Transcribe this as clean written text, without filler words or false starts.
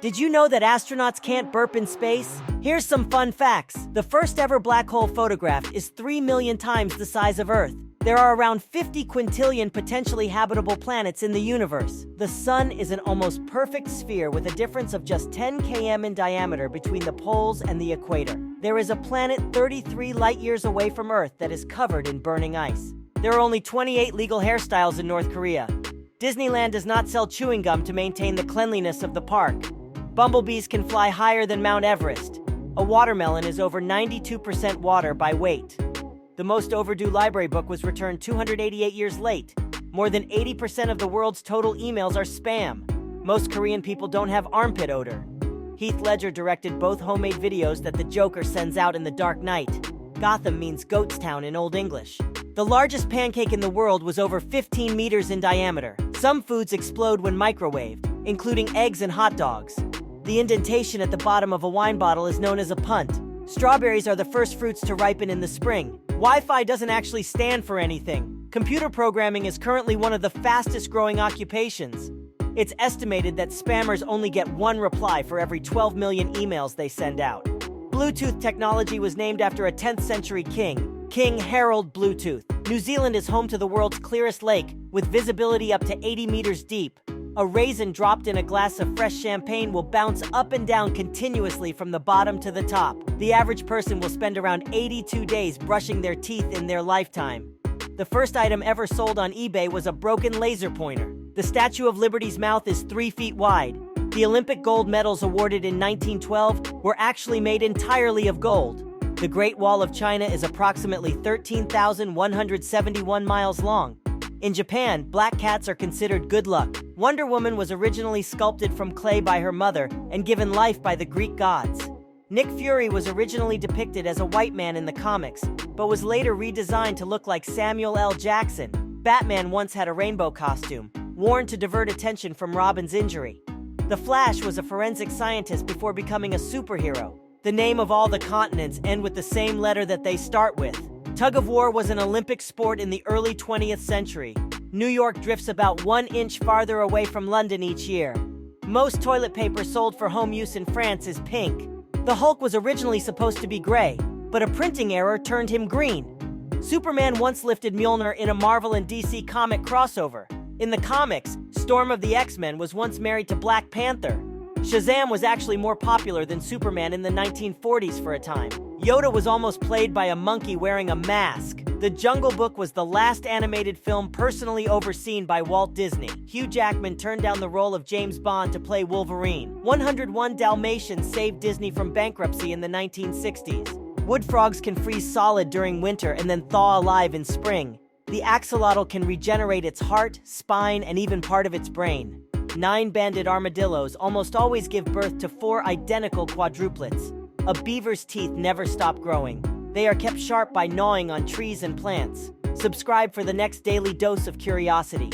Did you know that astronauts can't burp in space? Here's some fun facts. The first ever black hole photographed is 3 million times the size of Earth. There are around 50 quintillion potentially habitable planets in the universe. The Sun is an almost perfect sphere with a difference of just 10 km in diameter between the poles and the equator. There is a planet 33 light-years away from Earth that is covered in burning ice. There are only 28 legal hairstyles in North Korea. Disneyland does not sell chewing gum to maintain the cleanliness of the park. Bumblebees can fly higher than Mount Everest. A watermelon is over 92% water by weight. The most overdue library book was returned 288 years late. More than 80% of the world's total emails are spam. Most Korean people don't have armpit odor. Heath Ledger directed both homemade videos that the Joker sends out in The Dark Knight. Gotham means Goatstown in Old English. The largest pancake in the world was over 15 meters in diameter. Some foods explode when microwaved, including eggs and hot dogs. The indentation at the bottom of a wine bottle is known as a punt. Strawberries are the first fruits to ripen in the spring. Wi-Fi doesn't actually stand for anything. Computer programming is currently one of the fastest growing occupations. It's estimated that spammers only get one reply for every 12 million emails they send out. Bluetooth technology was named after a 10th century king, King Harold Bluetooth. New Zealand is home to the world's clearest lake, with visibility up to 80 meters deep. A raisin dropped in a glass of fresh champagne will bounce up and down continuously from the bottom to the top. The average person will spend around 82 days brushing their teeth in their lifetime. The first item ever sold on eBay was a broken laser pointer. The Statue of Liberty's mouth is 3 feet wide. The Olympic gold medals awarded in 1912 were actually made entirely of gold. The Great Wall of China is approximately 13,171 miles long. In Japan, black cats are considered good luck. Wonder Woman was originally sculpted from clay by her mother and given life by the Greek gods. Nick Fury was originally depicted as a white man in the comics, but was later redesigned to look like Samuel L. Jackson. Batman once had a rainbow costume, worn to divert attention from Robin's injury. The Flash was a forensic scientist before becoming a superhero. The name of all the continents end with the same letter that they start with. Tug of war was an Olympic sport in the early 20th century. New York drifts about 1 inch farther away from London each year. Most toilet paper sold for home use in France is pink. The Hulk was originally supposed to be gray, but a printing error turned him green. Superman once lifted Mjolnir in a Marvel and DC comic crossover. In the comics, Storm of the X-Men was once married to Black Panther. Shazam was actually more popular than Superman in the 1940s for a time. Yoda was almost played by a monkey wearing a mask. The Jungle Book was the last animated film personally overseen by Walt Disney. Hugh Jackman turned down the role of James Bond to play Wolverine. 101 Dalmatians saved Disney from bankruptcy in the 1960s. Wood frogs can freeze solid during winter and then thaw alive in spring. The axolotl can regenerate its heart, spine, and even part of its brain. 9-banded armadillos almost always give birth to 4 identical quadruplets. A beaver's teeth never stop growing. They are kept sharp by gnawing on trees and plants. Subscribe for the next daily dose of curiosity.